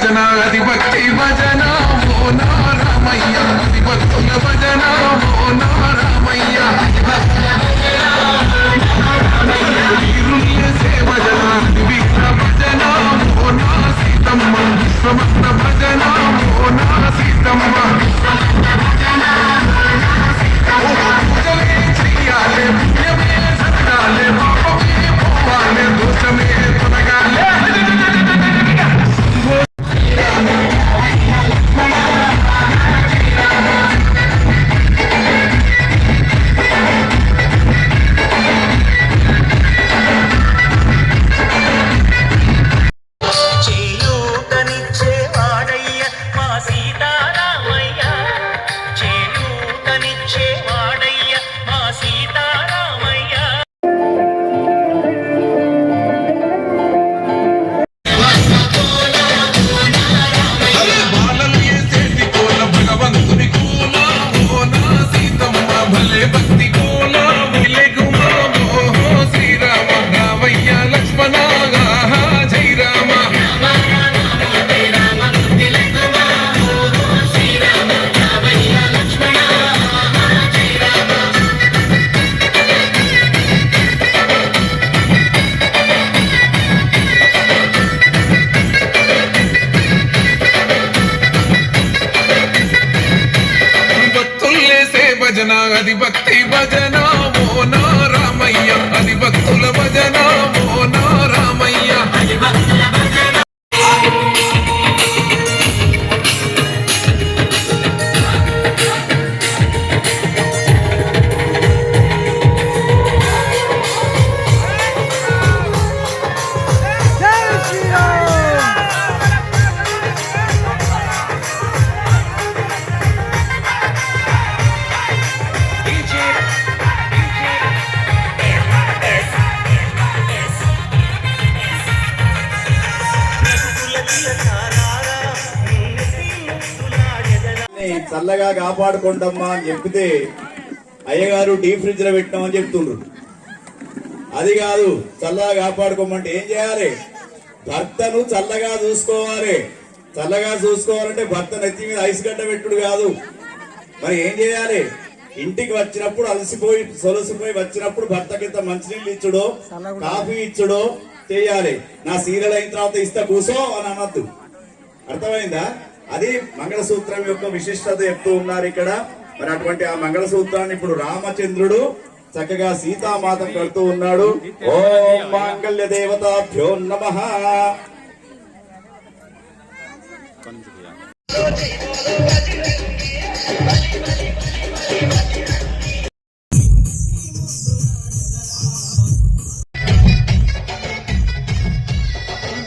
భజన అది భక్తి భజన ఓ నారామయ్య అది భక్తుల భజన ఓ నారామయ్య వీరుల్లేసే భజన అది విఘ్న భజన ఓ నా సీతమ్మ విశ్వమత్త భజన ఓ నా సీతమ్మ పూజలే చెయ్యాలే పుణ్యమే జరగాలే పాపమే పోవాలే దోషమే తొలగాలే భజన అది భక్తి భజన ఓ నారామయ్య అది భక్తుల భజన ఓ నారామయ్య చల్లగా కాపాడుకుంటామా అని చెప్తే అయ్యగారు డీప్ ఫ్రిడ్జ్ లో పెట్టామని చెప్తుండ్రు. అది కాదు, చల్లగా కాపాడుకోమంటే ఏం చేయాలి? భర్తను చల్లగా చూసుకోవాలి. చల్లగా చూసుకోవాలంటే భర్త నెత్తి మీద ఐస్ గడ్డ పెట్టుడు కాదు. మరి ఏం చేయాలి? ఇంటికి వచ్చినప్పుడు అలసిపోయి సొలసిపోయి వచ్చినప్పుడు భర్తకింత మంచినీళ్ళు ఇచ్చుడో కాఫీ ఇచ్చుడో చేయాలి. నా సీరియల్ అయిన తర్వాత ఇస్తా కూసో అని అనద్దు. అర్థమైందా? అది మంగళసూత్రం యొక్క విశిష్టత చెప్తూ ఉన్నారు ఇక్కడ. మరి అటువంటి ఆ మంగళసూత్రాన్ని ఇప్పుడు రామచంద్రుడు చక్కగా సీతామాత కడుతూ ఉన్నాడు. ఓం మాంగళ్య దేవతాభ్యో నమః.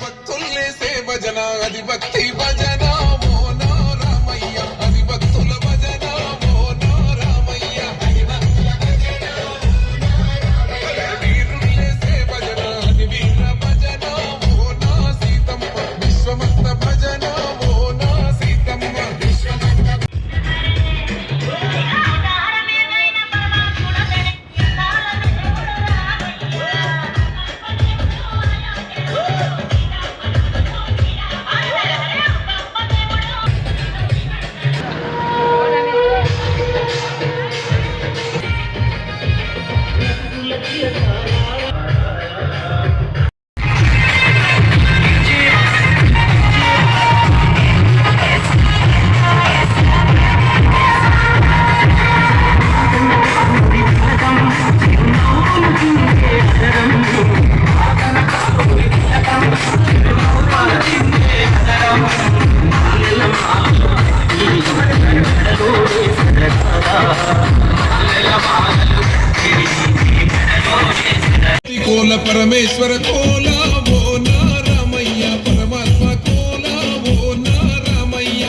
భక్తుల్లేసే భజన అది భక్తి భజన ఓ నారామయ్య అది భక్తుల భజన ఓ నారామయ్య వీరుల్లేసే భజన అది వీర భజన ఓ నా సీతమ్మ విశ్వమత్త భజన ఓ నా సీతమ్మ కోల పరమేశ్వర కోల ఓ నారామయ్య పరమాత్మ కోల ఓ నారామయ్య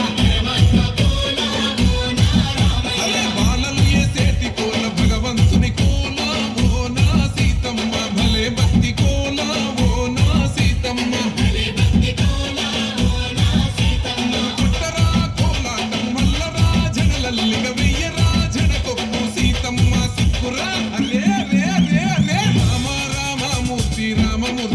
బాలలు చేసేటి కోల భగవంతుని కోల ఓ నా సీతమ్మ భలే భక్తి కోల ఓ నా సీతమ్మ కొట్టరా కోలాటం మల్లరా జగలల్లిగ వెయ్యరా జడకొప్పు సీతమ్మ సిక్కురా అరే రే రే రే రామ రామమూర్తి రామమూర్తి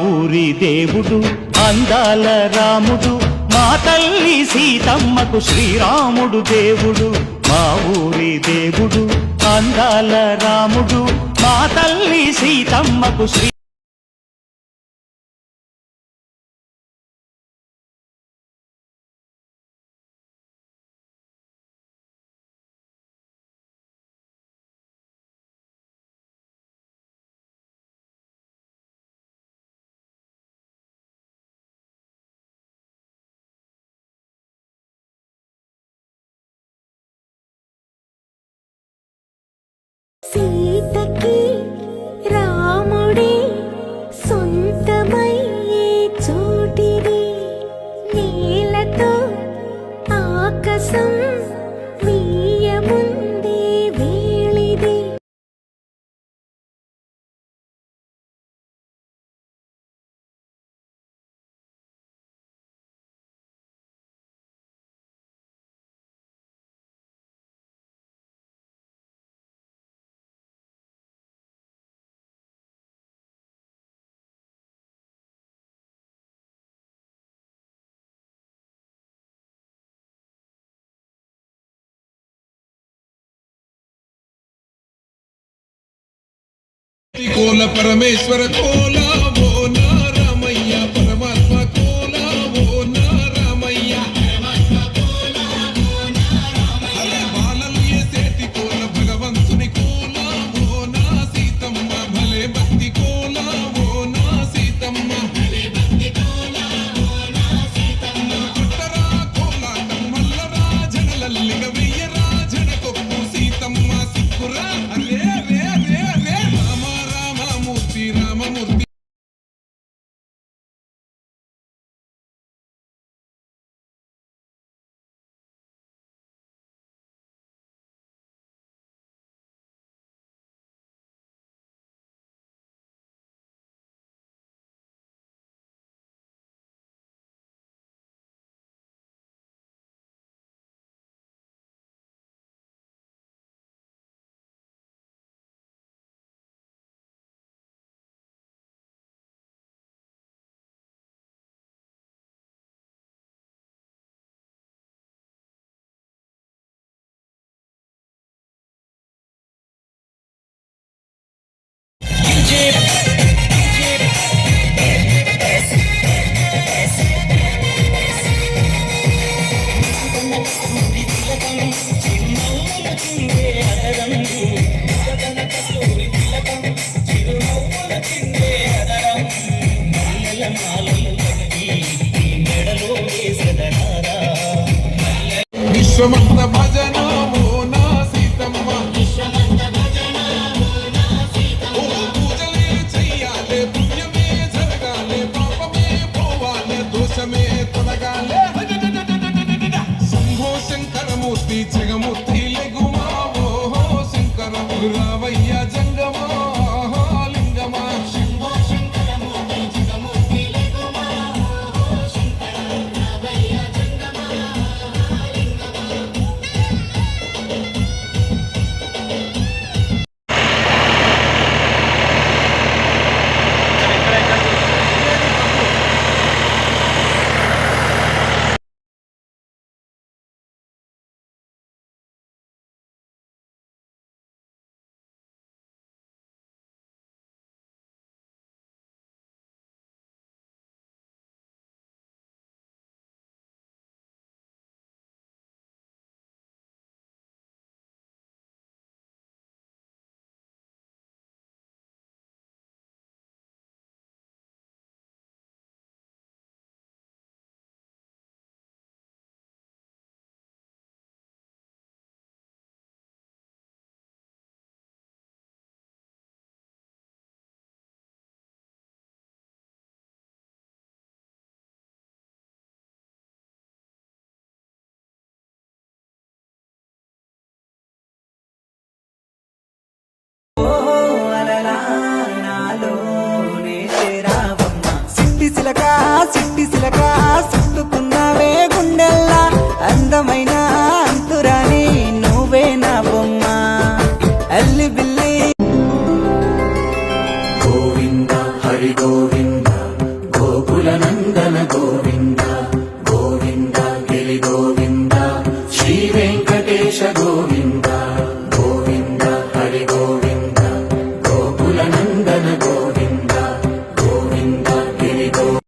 ఊరి దేవుడు అందాల రాముడు మా తల్లి సీతమ్మకు శ్రీరాముడు దేవుడు మా ఊరి దేవుడు అందాల రాముడు మా తల్లి సీతమ్మకు శ్రీ సీతకి రాముడే సొంతమయ్యే చోటిది నేలతో ఆకాశం వీయముందే వేళిది కోల పరమేశ్వర కోల ఓ నా రామయ్య పరమాత్మ కోల ఓ నా రామయ్య అరే బాలలు ఏసేటి కోల భగవంతుని కోల ఓ నా సీతమ్మ భలే భక్తి కోల ఓ నా సీతమ్మ కొట్టరా కోలాటం మల్లరా జనలల్లిగ వెయ్యరా జనకొప్పు సీతమ్మ సిక్కురా అరే రే రే రే రామ రామమూర్తి రామమూర్తి విశ్వమంత భజన ఓ నా సీతమ్మ ఓ పూజలే చెయ్యాలే పుణ్యమే జరగాలే పాపమే పోవాలే దోషమే తొలగాలే శంభో శంకరమూర్తి జగమూర్తి లెగుమా ఓహో శంకర రావయ్య జంగమా లింగమా శంభో శంకరమూర్తి జగమూర్తి లెగుమా ఓహో శంకర రావయ్య జంగమా లింగమా నందన గోవింద